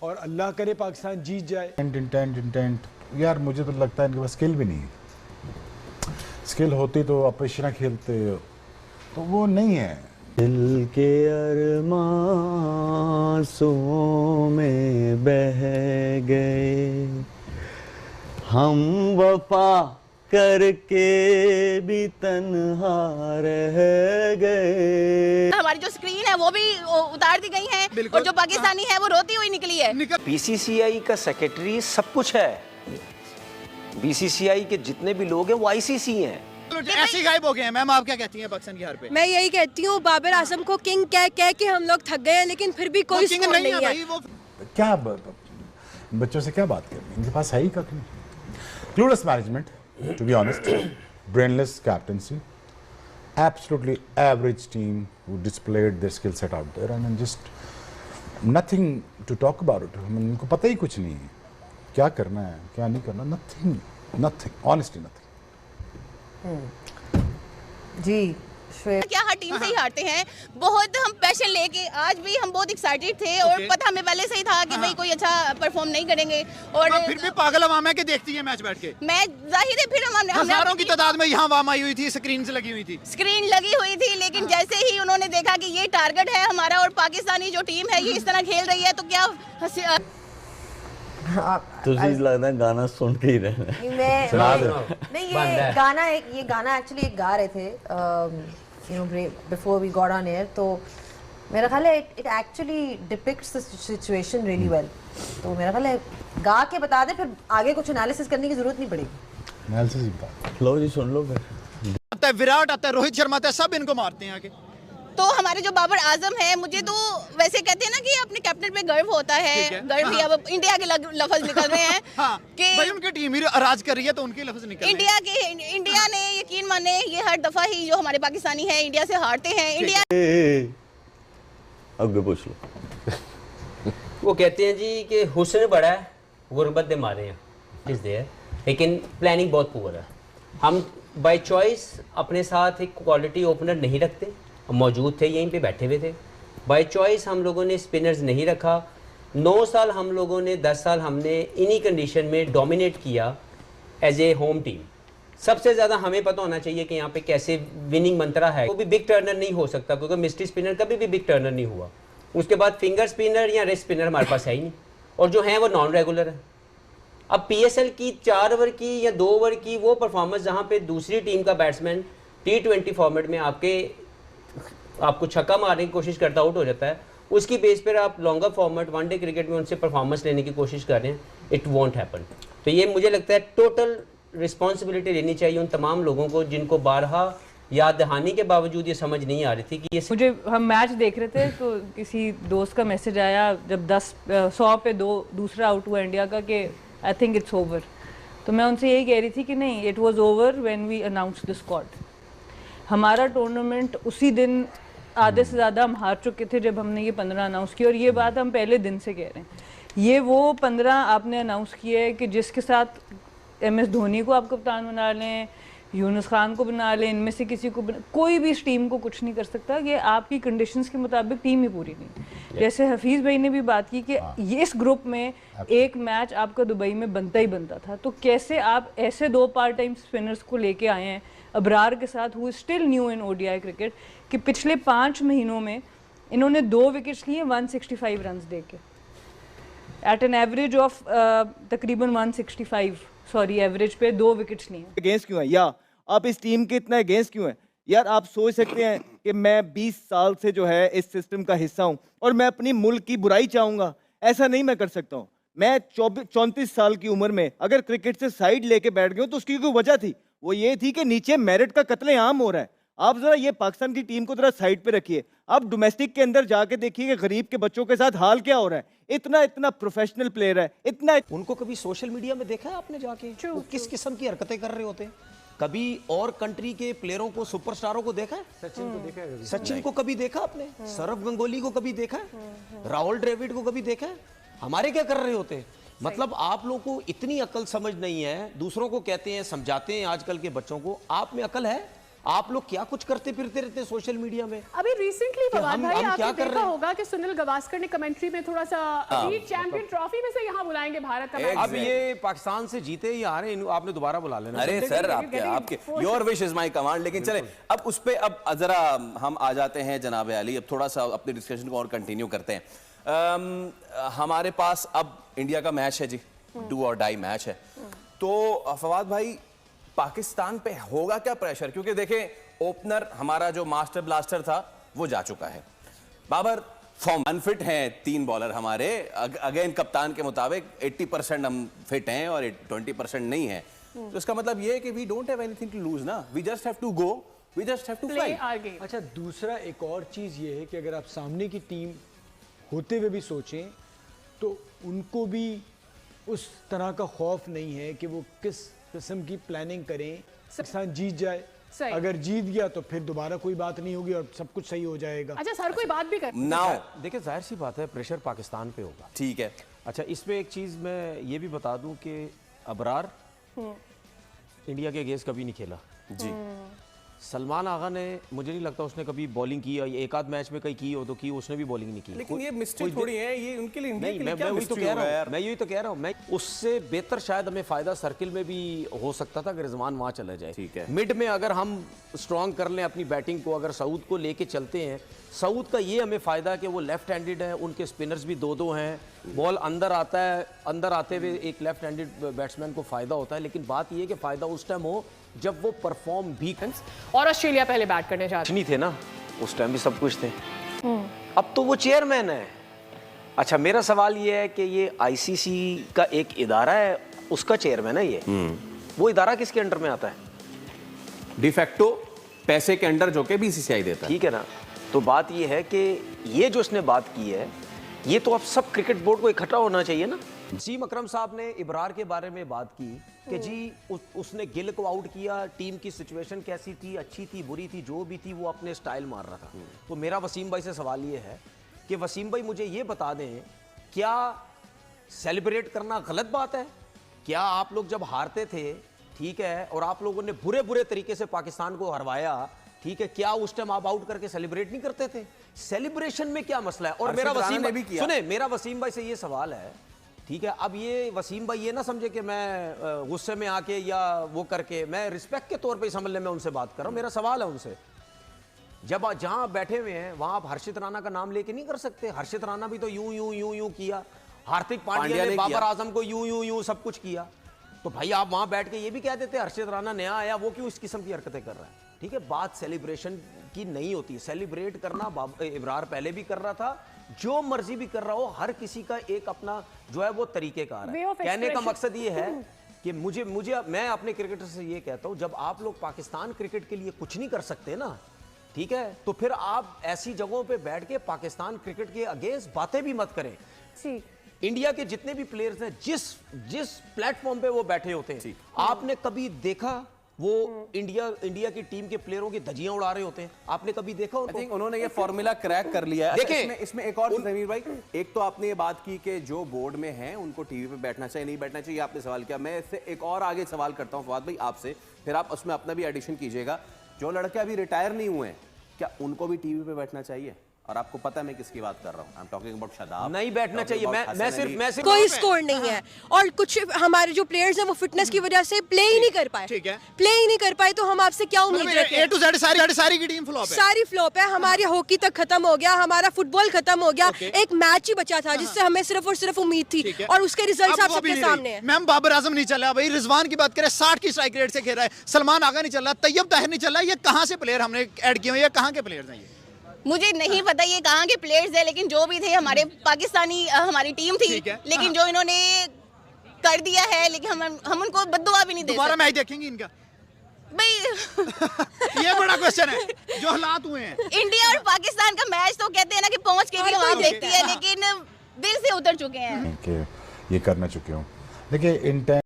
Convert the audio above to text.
और अल्लाह करे पाकिस्तान जीत जाए। इंटेंट यार, मुझे तो लगता है इनके पास स्किल भी नहीं है। स्किल होती तो अपोजिशन खेलते, तो वो नहीं है। दिल के अरमां में बह गए हम, वफा करके भी तन्हा रह गए। हमारी जो स्क्रीन है वो भी उतार दी गई है और जो पाकिस्तानी है वो रोती हुई निकली है। बीसीसीआई का सेक्रेटरी सब कुछ है, बीसीसीआई के जितने भी लोग हैं वो आईसीसी हैं। ऐसे गायब हो गए हैं। मैम आप क्या कहती हैं पाकिस्तान की हार पे? मैं यही कहती हूँ, बाबर आजम को किंग कह के हम लोग थक गए हैं, लेकिन फिर भी कोई किंग स्कोर नहीं है है। भाई वो। क्या बच्चों से क्या बात करनी, इनके पास है ही कख नहीं। Clueless management, to be honest, brainless captaincy, absolutely average team who displayed their skill set out there and just nothing to talk about it. I mean, उनको पता ही कुछ नहीं है क्या करना है क्या नहीं करना, nothing, honestly nothing. जी क्या हर टीम से ही हारते हैं, बहुत हम पैशन लेके, आज भी हम बहुत एक्साइटेड थे और पता हमें पहले से ही था कि भाई कोई अच्छा परफॉर्म नहीं करेंगे और फिर भी पागल अवाम है कि देखती है मैच बैठ के। मैच जाहिर है फिर हम हजारों की तादाद में यहाँ वाम आई हुई थी, स्क्रीन से लगी हुई थी, स्क्रीन लगी हुई थी, लेकिन जैसे ही उन्होंने देखा कि ये टारगेट है हमारा और पाकिस्तानी जो टीम है ये इस तरह खेल रही है तो क्या तुझे लगता है गाना सुन के ही रहना है। नहीं, ये गाना एक्चुअली एक गा रहे थे before we got on air, तो मेरा ख्याल है it actually depicts the situation really well. तो मेरा ख्याल है गा के बता दे, फिर आगे कुछ एनालिसिस करने की जरूरत नहीं पड़ेगी। एनालिसिस ही बता लो जी, सुन लो फिर। आता है विराट, आता है रोहित शर्मा, आता है, सब इनको मारते हैं आके। तो हमारे जो बाबर आजम है, मुझे तो वैसे कहते हैं ना कि अपने कैप्टन पे गर्व होता है, गर्व ही अब इंडिया के लफ्ज निकल रहे हैं कि भाई उनकी टीम ही राज कर रही है तो उनके लफ्ज निकल रहे हैं। इंडिया ने यकीन माने ये हर दफा ही जो हमारे पाकिस्तानी है इंडिया से हारते हैं। इंडिया आगे पूछ लो। वो कहते हैं जी कि हुस्न बड़ा है, गुर्बत दे मारे हैं इस देयर, लेकिन प्लानिंग बहुत पुअर है। हम बाय चॉइस अपने साथ एक क्वालिटी ओपनर नहीं रखते, हम मौजूद थे, यहीं पे बैठे हुए थे। बाय चॉइस हम लोगों ने स्पिनर्स नहीं रखा। 9 साल हम लोगों ने, 10 साल हमने इन्हीं कंडीशन में डोमिनेट किया एज ए होम टीम। सबसे ज़्यादा हमें पता होना चाहिए कि यहाँ पे कैसे विनिंग मंत्रा है। वो भी बिग टर्नर नहीं हो सकता क्योंकि मिस्ट्री स्पिनर कभी भी बिग टर्नर नहीं हुआ। उसके बाद फिंगर स्पिनर या रेस्ट स्पिनर हमारे पास है ही नहीं, और जो हैं वो नॉन रेगुलर है। अब PSL की 4 ओवर की या 2 ओवर की वो परफॉर्मेंस जहाँ पे दूसरी टीम का बैट्समैन T20 फॉर्मेट में आपको छक्का मारने की कोशिश करता आउट हो जाता है, उसकी बेस पर आप लॉन्गर फॉर्मेट वनडे क्रिकेट में उनसे परफॉर्मेंस लेने की कोशिश कर रहे हैं, इट वॉन्ट हैपन। तो ये मुझे लगता है टोटल रिस्पॉन्सिबिलिटी लेनी चाहिए उन तमाम लोगों को जिनको बारहा याद दहानी के बावजूद ये समझ नहीं आ रही थी कि ये मुझे, हम मैच देख रहे थे तो किसी दोस्त का मैसेज आया जब 100 पे 2 दूसरा आउट हुआ इंडिया का कि आई थिंक इट्स ओवर। तो मैं उनसे यही कह रही थी कि नहीं, it was over when we announce the squad. हमारा टूर्नामेंट उसी दिन आधे से ज़्यादा हम हार चुके थे जब हमने ये 15 अनाउंस किया, और ये बात हम पहले दिन से कह रहे हैं। ये वो 15 आपने अनाउंस किया है कि जिसके साथ MS धोनी को आप कप्तान बना लें, यूनुस खान को बना लें, इनमें से किसी को कोई भी इस टीम को कुछ नहीं कर सकता। ये आपकी कंडीशंस के मुताबिक टीम ही पूरी नहीं। जैसे हफीज़ भाई ने भी बात की कि ये इस ग्रुप में एक मैच आपका दुबई में बनता ही बनता था, तो कैसे आप ऐसे 2 पार्ट टाइम स्पिनर्स को लेके आए हैं अबरार के साथ, who is still new in ODI cricket, कि पिछले 5 महीनों में इन्होंने 2 विकेट्स लिए 165 रन दे के, एट एन एवरेज ऑफ तकरीबन 165, सॉरी एवरेज पे 2 विकेट्स लिए। अगेंस्ट क्यों है, या आप इस टीम के इतना अगेंस्ट क्यों है? यार आप सोच सकते हैं कि मैं 20 साल से जो है इस सिस्टम का हिस्सा हूं और मैं अपनी मुल्क की बुराई चाहूंगा, ऐसा नहीं मैं कर सकता हूं। मैं 34 साल की उम्र में अगर क्रिकेट से साइड लेके बैठ गया तो उसकी कोई वजह थी, वो ये थी कि नीचे मेरिट का कत्लेआम हो रहा है। आप जरा ये पाकिस्तान की टीम को जरा साइड पे रखिए, आप डोमेस्टिक के अंदर जाके देखिए कि गरीब के बच्चों के साथ हाल क्या हो रहा है। इतना प्रोफेशनल प्लेयर है, इतना। उनको कभी सोशल मीडिया में देखा है आपने जाके वो किस किस्म की हरकतें कर रहे होते हैं? कभी और कंट्री के प्लेयरों को, सुपरस्टारों को देखा है? सचिन को देखा है? सचिन को कभी देखा आपने? सौरव गंगोली को कभी देखा है? राहुल द्रविड़ को कभी देखा है? हमारे क्या कर रहे होते हैं? मतलब आप लोगों को इतनी अकल समझ नहीं है, दूसरों को कहते हैं, समझाते हैं आजकल के बच्चों को, आप में अकल है? आप लोग क्या कुछ करते फिरते रहते सोशल मीडिया में? अभी रिसेंटली फवाद भाई हम क्या आपने कर देखा रहे हैं? होगा कि सुनील गावस्कर ने कमेंट्री में थोड़ा सा लीग चैंपियन ट्रॉफी में से यहाँ बुलाएंगे भारत का मैच। अब ये पाकिस्तान से जीते ही आ रहे हैं, आपने दोबारा बुला लेना। अरे सर आपके your wish is my command. लेकिन चले अब उस पे अब जरा हम आ जाते हैं जनाब अली, अब थोड़ा सा अपने डिस्कशन को और कंटिन्यू करते हैं। हमारे पास अब इंडिया का मैच है जी, डू और डाई मैच है। तो फवाद भाई पाकिस्तान पे होगा क्या प्रेशर? क्योंकि देखें ओपनर हमारा जो मास्टर ब्लास्टर था वो जा चुका है, बाबर फॉर्म अनफिट हैं 3 बॉलर हमारे, अगेन कप्तान के मुताबिक 80% हम फिट हैं और 20% नहीं है। तो इसका मतलब ये है कि we don't have anything to lose ना, we just have to go, we just have to fight. अच्छा, दूसरा एक और चीज ये है कि अगर आप सामने की टीम होते हुए भी सोचें तो उनको भी उस तरह का खौफ नहीं है कि वो किस किस्म की प्लानिंग करें। पाकिस्तान जीत जाए, अगर जीत गया तो फिर दोबारा कोई बात नहीं होगी और सब कुछ सही हो जाएगा। अच्छा सर, कोई बात भी कर देखिए जाहिर सी बात है प्रेशर पाकिस्तान पे होगा, ठीक है। अच्छा इसमें एक चीज मैं ये भी बता दूं कि अबरार इंडिया के अगेंस्ट कभी नहीं खेला जी। सलमान आगा ने, मुझे नहीं लगता उसने कभी बॉलिंग की, एक आध मैच में कहीं की हो तो की, उसने भी बॉलिंग नहीं की। लेकिन ये मिस्टेक थोड़ी है, ये उनके लिए इंडिया के लिए मैं क्या वही तो मिस्टेक कह होगा रहा यार? हूँ, मैं यही तो कह रहा हूँ। मैं उससे बेहतर शायद हमें फायदा सर्किल में भी हो सकता था अगर रिजवान वहां चला जाए। ठीक है। मिड में अगर हम स्ट्रांग कर लें अपनी बैटिंग को, अगर सऊद को लेके चलते हैं, सऊद का ये हमें फायदा कि वो लेफ्ट हैंडेड है, उनके स्पिनर्स भी 2-2 हैं, बॉल अंदर आता है, अंदर आते हुए एक लेफ्ट हैंडेड बैट्समैन को फायदा होता है। लेकिन बात ये है कि फायदा उस टाइम हो जब वो परफॉर्म भी कर। और ऑस्ट्रेलिया पहले बैट करने जा रहे नहीं थे ना उस टाइम भी, सब कुछ थे, अब तो वो चेयरमैन है। अच्छा मेरा सवाल ये है कि ये आईसीसी का एक इदारा है, उसका चेयरमैन है ये, वो इदारा किसके अंडर में आता है? डिफेक्टो पैसे के अंडर जो के बीसीसीआई देता है, ठीक है ना। तो बात ये है कि ये जो इसने बात की है, ये तो अब सब क्रिकेट बोर्ड को इकट्ठा होना चाहिए ना। वसीम अकरम साहब ने इब्रार के बारे में बात की कि जी उसने गिल को आउट किया, टीम की सिचुएशन कैसी थी, अच्छी थी बुरी थी, जो भी थी वो अपने स्टाइल मार रहा था। तो मेरा वसीम भाई से सवाल ये है कि वसीम भाई मुझे ये बता दें, क्या सेलिब्रेट करना गलत बात है? क्या आप लोग जब हारते थे, ठीक है, और आप लोगों ने बुरे बुरे तरीके से पाकिस्तान को हरवाया, ठीक है, क्या उस टाइम आप आउट करके सेलिब्रेट नहीं करते थे? सेलिब्रेशन में क्या मसला है? और मेरा वसीम भाई सुने, मेरा वसीम भाई से ये सवाल है, ठीक है, अब ये वसीम भाई ये ना समझे कि मैं गुस्से में आके या वो करके, मैं रिस्पेक्ट के तौर पे समझ ले मैं उनसे बात कर रहा हूँ। मेरा सवाल है उनसे, जब जहां बैठे हुए हैं वहां आप हर्षित राणा का नाम लेके नहीं कर सकते? हर्षित राणा भी तो यूं यूं यूं यूं किया, हार्दिक पांड्या ने बाबर आजम को यूं यूं यूं सब कुछ किया। तो भाई आप वहां बैठ के ये भी कह देते हर्षित राणा नया आया, वो क्यों इस किस्म की हरकतें कर रहा है? ठीक है, बात सेलिब्रेशन की नहीं होती। सेलिब्रेट करना इब्रार पहले भी कर रहा था, जो मर्जी भी कर रहा हो, हर किसी का एक अपना जो है वो तरीकेकार है। कहने का मकसद ये है कि मुझे मैं अपने क्रिकेटर से ये कहता हूं, जब आप लोग पाकिस्तान क्रिकेट के लिए कुछ नहीं कर सकते ना, ठीक है, तो फिर आप ऐसी जगहों पे बैठ के पाकिस्तान क्रिकेट के अगेंस्ट बातें भी मत करें। इंडिया के जितने भी प्लेयर्स हैं, जिस प्लेटफॉर्म पे वो बैठे होते हैं, आपने कभी देखा वो इंडिया की टीम के प्लेयरों की धजियां उड़ा रहे होते हैं? आपने कभी देखा उनको? I think उन्होंने ये फॉर्मूला क्रैक कर लिया है। देखिए इसमें एक और चीज भाई, एक तो आपने ये बात की कि जो बोर्ड में हैं उनको टीवी पे बैठना चाहिए नहीं बैठना चाहिए, आपने सवाल किया। मैं इससे एक और आगे सवाल करता हूं फवाद भाई आपसे, फिर आप उसमें अपना भी एडिशन कीजिएगा। जो लड़के अभी रिटायर नहीं हुए हैं, क्या उनको भी टीवी पे बैठना चाहिए? और आपको पता है मैं किसकी बात कर रहा हूँ? I am talking about Shadab. नहीं बैठना चाहिए, मैं सिर्फ कोई स्कोर नहीं है, और कुछ हमारे जो प्लेयर्स हैं वो फिटनेस की वजह से प्ले ही नहीं कर पाए। ठीक है, प्ले ही नहीं कर पाए, तो हम आपसे क्या उम्मीद रखें? ए टू जेड सारी की टीम फ्लॉप है, सारी फ्लॉप है। हमारी हॉकी तक खत्म हो गया, हमारा फुटबॉल खत्म हो गया, एक मैच ही बचा था जिससे हमें सिर्फ और सिर्फ उम्मीद थी, और उसके रिजल्ट आप सबके सामने हैं। मैम बाबर आजम नहीं चल रहा भाई, रिजवान की बात करें 60 की स्ट्राइक रेट से खेल रहा है, सलमान आगा नहीं चल रहा, तैयब ताहिर नहीं चल रहा, ये कहाँ से प्लेयर हमने ऐड किए हैं, ये कहाँ के प्लेयर्स हैं? ये मुझे नहीं पता ये कहाँ के प्लेयर्स हैं, लेकिन जो भी थे हमारे पाकिस्तानी हमारी टीम थी, लेकिन जो इन्होंने कर दिया है, लेकिन हम उनको बद्दुआ भी नहीं दे सकते। दोबारा मैच देखेंगे इनका भाई? ये बड़ा क्वेश्चन है जो हालात हुए हैं। इंडिया और पाकिस्तान का मैच तो कहते हैं ना कि पहुंच के भी वहां देखती है, लेकिन दिल से उतर चुके हैं, ये करना चुके हूँ। देखिए